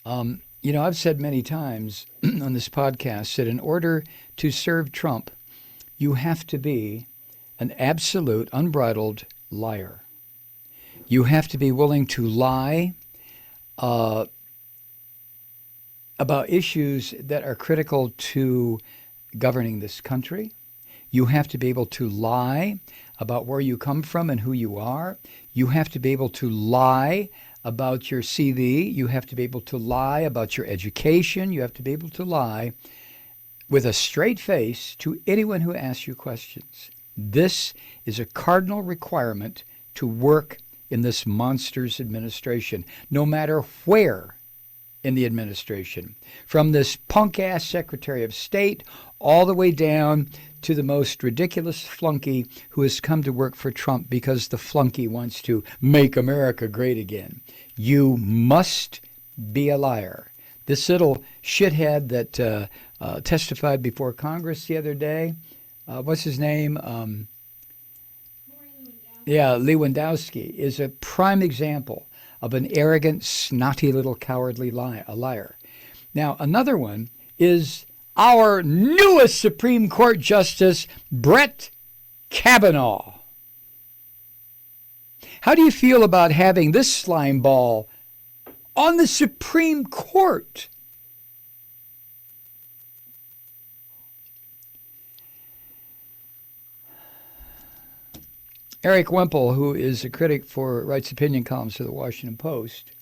I've said many times on this podcast that in order to serve Trump, you have to be an absolute, unbridled liar. You have to be willing to lie about issues that are critical to governing this country. You have to be able to lie about where you come from and who you are. You have to be able to lie about your CV. You have to be able to lie about your education. You have to be able to lie with a straight face to anyone who asks you questions. This is a cardinal requirement to work in this monster's administration, no matter where in the administration, from this punk-ass Secretary of State all the way down to the most ridiculous flunky who has come to work for Trump because the flunky wants to make America great again. You must be a liar. This little shithead that testified before Congress the other day, what's his name? Lewandowski is a prime example of an arrogant, snotty little cowardly liar. Now, another one is our newest Supreme Court Justice, Brett Kavanaugh. How do you feel about having this slime ball on the Supreme Court? Eric Wemple, who is a critic for Writes Opinion columns for the Washington Post,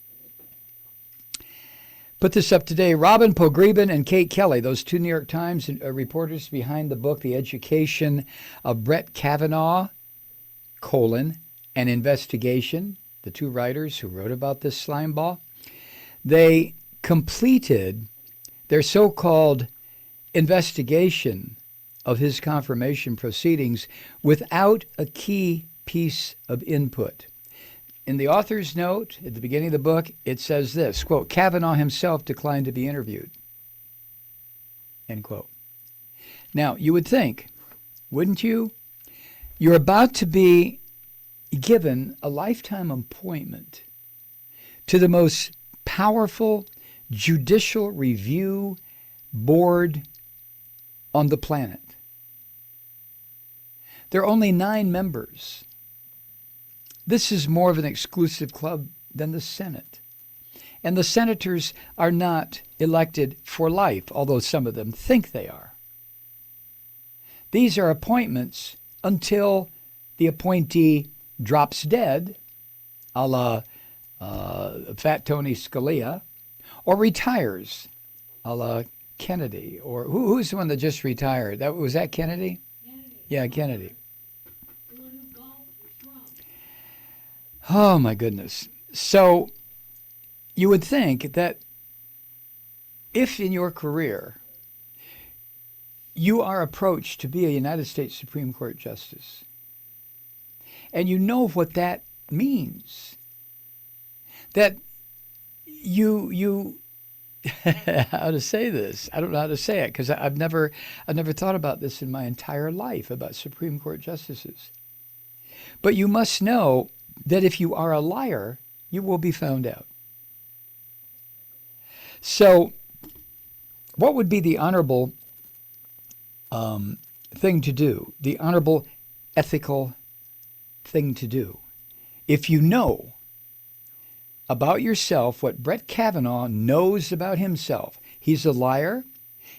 put this up today. Robin Pogrebin and Kate Kelly, those two New York Times reporters behind the book, The Education of Brett Kavanaugh, an investigation, the two writers who wrote about this slime ball, they completed their so-called investigation of his confirmation proceedings without a key piece of input. In the author's note at the beginning of the book, it says this, quote, Kavanaugh himself declined to be interviewed, end quote. Now, you would think, wouldn't you? You're about to be given a lifetime appointment to the most powerful judicial review board on the planet. There are only 9 members. This is more of an exclusive club than the Senate. And the senators are not elected for life, although some of them think they are. These are appointments until the appointee drops dead, a la Fat Tony Scalia, or retires, a la Kennedy. Or who's the one that just retired? Was that Kennedy? Yeah, Kennedy. The one who golfed with Trump. Oh, my goodness. So you would think that if in your career you are approached to be a United States Supreme Court Justice, and you know what that means, that you how to say this? I don't know how to say it because I've never thought about this in my entire life about Supreme Court justices. But you must know that if you are a liar, you will be found out. So, what would be the honorable thing to do? The honorable ethical thing to do, if you know about yourself what Brett Kavanaugh knows about himself. He's a liar.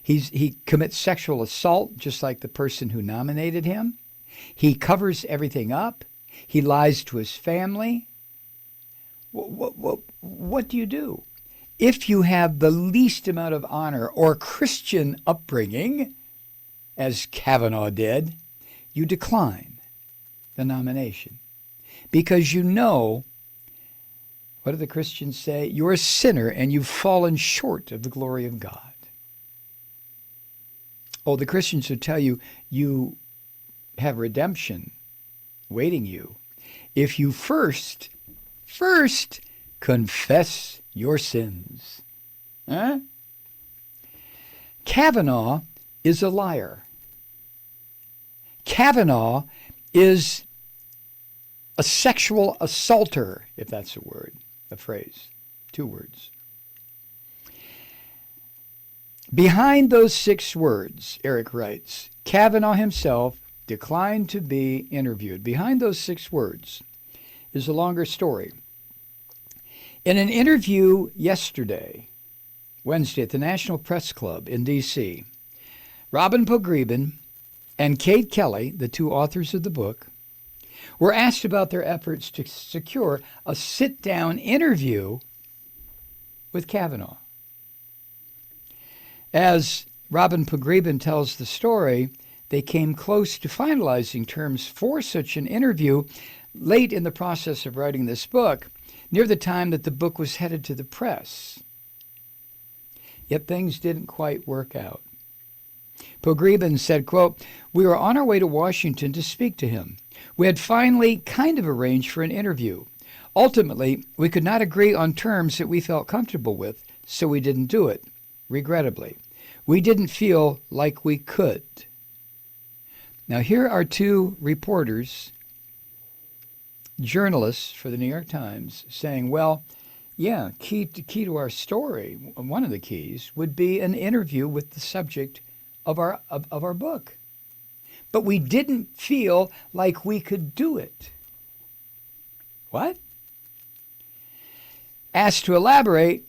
He commits sexual assault just like the person who nominated him. He covers everything up. He lies to his family. What do you do? If you have the least amount of honor or Christian upbringing, as Kavanaugh did, you decline the nomination because you know, what do the Christians say? You're a sinner and you've fallen short of the glory of God. Oh, the Christians would tell you, you have redemption waiting you if you first confess your sins. Huh? Kavanaugh is a liar. Kavanaugh is a sexual assaulter, if that's a word, a phrase, 2 words. Behind those 6 words, Eric writes, Kavanaugh himself declined to be interviewed. Behind those 6 words is a longer story. In an interview yesterday, Wednesday, at the National Press Club in D.C., Robin Pogrebin and Kate Kelly, the 2 authors of the book, were asked about their efforts to secure a sit-down interview with Kavanaugh. As Robin Pogrebin tells the story, they came close to finalizing terms for such an interview late in the process of writing this book, near the time that the book was headed to the press. Yet things didn't quite work out. Pogrebin said, quote, "We were on our way to Washington to speak to him. We had finally kind of arranged for an interview. Ultimately, we could not agree on terms that we felt comfortable with, so we didn't do it. Regrettably, we didn't feel like we could." Now, here are 2 reporters, journalists for the New York Times, saying, well, yeah, key to our story, one of the keys, would be an interview with the subject of our book. But we didn't feel like we could do it. What? Asked to elaborate,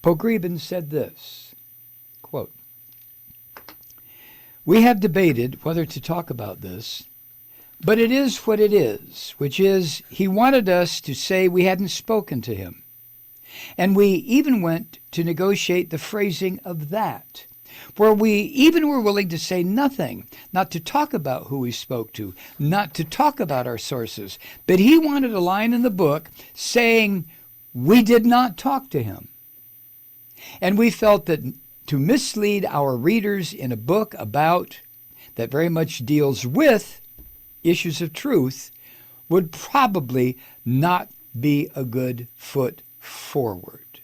Pogrebin said this, quote, "We have debated whether to talk about this, but it is what it is, which is he wanted us to say we hadn't spoken to him. And we even went to negotiate the phrasing of that, where we even were willing to say nothing, not to talk about who we spoke to, not to talk about our sources. But he wanted a line in the book saying we did not talk to him. And we felt that to mislead our readers in a book about, that very much deals with issues of truth, would probably not be a good foot forward."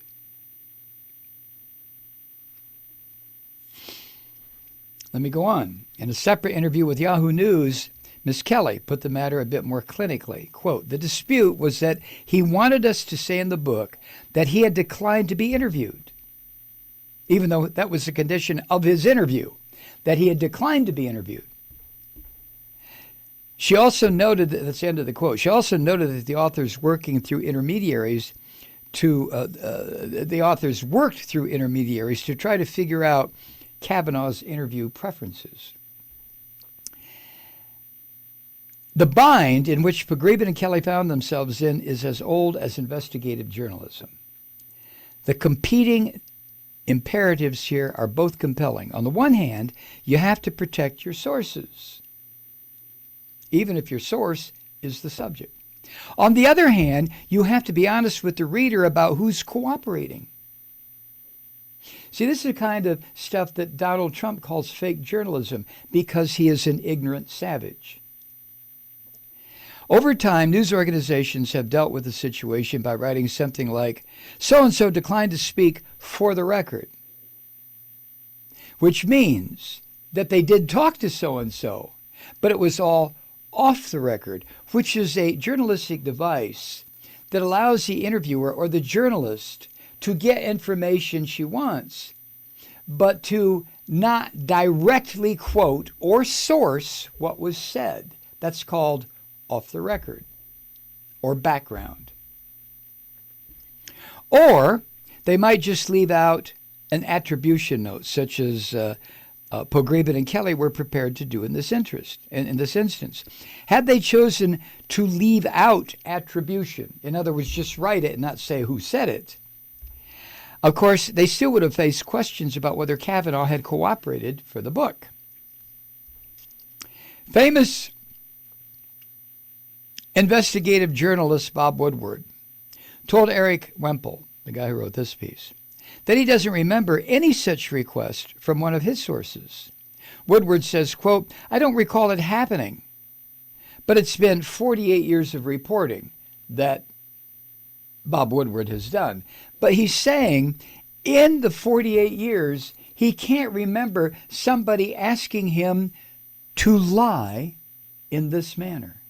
Let me go on. In a separate interview with Yahoo News, Ms. Kelly put the matter a bit more clinically. Quote, "The dispute was that he wanted us to say in the book that he had declined to be interviewed, even though that was the condition of his interview, that he had declined to be interviewed." She also noted, that's the end of the quote, she also noted that the authors worked through intermediaries to try to figure out Kavanaugh's interview preferences. The bind in which Pogrebin and Kelly found themselves in is as old as investigative journalism. The competing imperatives here are both compelling. On the one hand, you have to protect your sources, even if your source is the subject. On the other hand, you have to be honest with the reader about who's cooperating. See, this is the kind of stuff that Donald Trump calls fake journalism because he is an ignorant savage. Over time, news organizations have dealt with the situation by writing something like, "So-and-so declined to speak for the record," which means that they did talk to so-and-so, but it was all off the record, which is a journalistic device that allows the interviewer or the journalist to get information she wants, but to not directly quote or source what was said. That's called off the record or background. Or they might just leave out an attribution note, such as Pogrebin and Kelly were prepared to do in this instance. Had they chosen to leave out attribution, in other words, just write it and not say who said it, of course, they still would have faced questions about whether Kavanaugh had cooperated for the book. Famous investigative journalist Bob Woodward told Eric Wemple, the guy who wrote this piece, that he doesn't remember any such request from one of his sources. Woodward says, quote, "I don't recall it happening, but it's been 48 years of reporting that Bob Woodward has done." But he's saying in the 48 years, he can't remember somebody asking him to lie in this manner.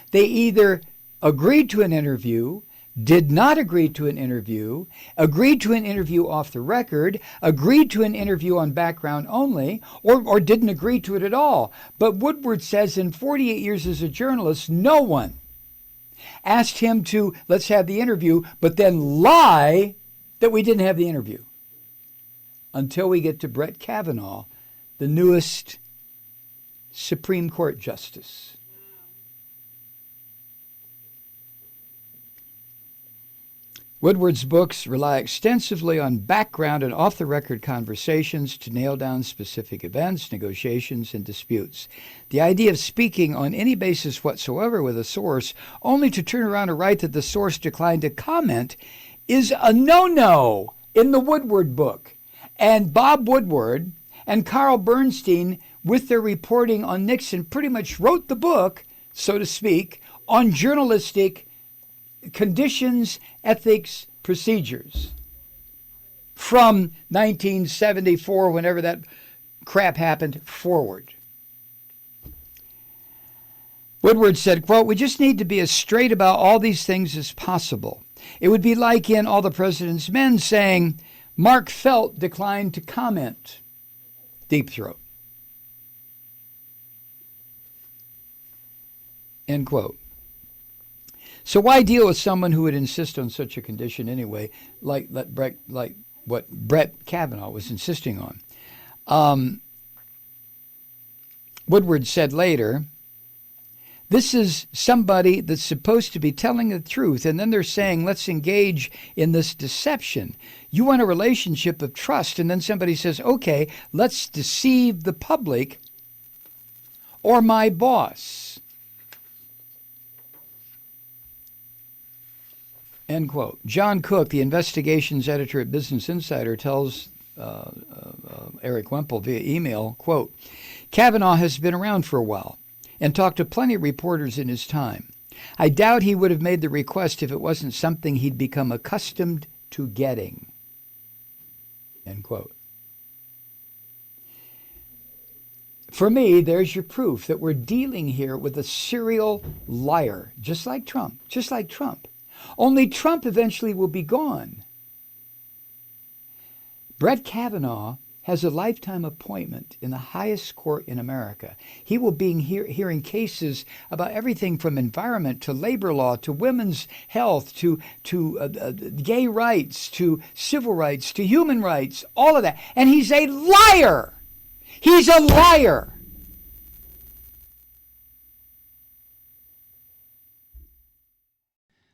They either agreed to an interview, did not agree to an interview, agreed to an interview off the record, agreed to an interview on background only, or didn't agree to it at all. But Woodward says in 48 years as a journalist, no one asked him to, let's have the interview, but then lie that we didn't have the interview. Until we get to Brett Kavanaugh, the newest Supreme Court justice. Woodward's books rely extensively on background and off-the-record conversations to nail down specific events, negotiations, and disputes. The idea of speaking on any basis whatsoever with a source, only to turn around and write that the source declined to comment, is a no-no in the Woodward book. And Bob Woodward and Carl Bernstein, with their reporting on Nixon, pretty much wrote the book, so to speak, on journalistic conditions, ethics, procedures from 1974, whenever that crap happened, forward. Woodward said, quote, "We just need to be as straight about all these things as possible. It would be like in All the President's Men saying, Mark Felt declined to comment. Deep throat." End quote. So why deal with someone who would insist on such a condition anyway, like what Brett Kavanaugh was insisting on? Woodward said later, this is somebody that's supposed to be telling the truth, and then they're saying, let's engage in this deception. You want a relationship of trust, and then somebody says, okay, let's deceive the public or my boss. End quote. John Cook, the investigations editor at Business Insider, tells Eric Wemple via email, quote, "Kavanaugh has been around for a while and talked to plenty of reporters in his time. I doubt he would have made the request if it wasn't something he'd become accustomed to getting." End quote. For me, there's your proof that we're dealing here with a serial liar, just like Trump. Only Trump eventually will be gone. Brett Kavanaugh has a lifetime appointment in the highest court in America. He will be hearing cases about everything from environment to labor law to women's health to gay rights to civil rights to human rights, all of that. And he's a liar. He's a liar.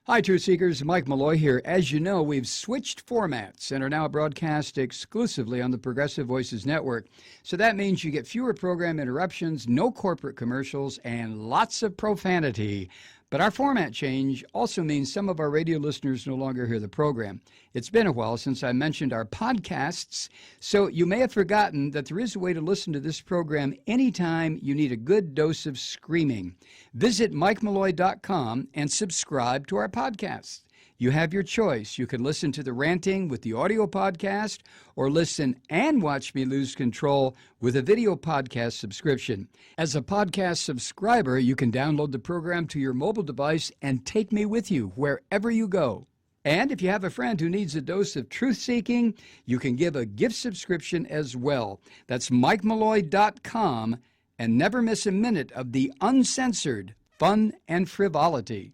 Hi, Truth Seekers. Mike Malloy here. As you know, we've switched formats and are now broadcast exclusively on the Progressive Voices Network. So that means you get fewer program interruptions, no corporate commercials, and lots of profanity. But our format change also means some of our radio listeners no longer hear the program. It's been a while since I mentioned our podcasts, so you may have forgotten that there is a way to listen to this program anytime you need a good dose of screaming. Visit MikeMalloy.com and subscribe to our podcasts. You have your choice. You can listen to The Ranting with the audio podcast or listen and watch me lose control with a video podcast subscription. As a podcast subscriber, you can download the program to your mobile device and take me with you wherever you go. And if you have a friend who needs a dose of truth-seeking, you can give a gift subscription as well. That's MikeMalloy.com, and never miss a minute of the uncensored fun and frivolity.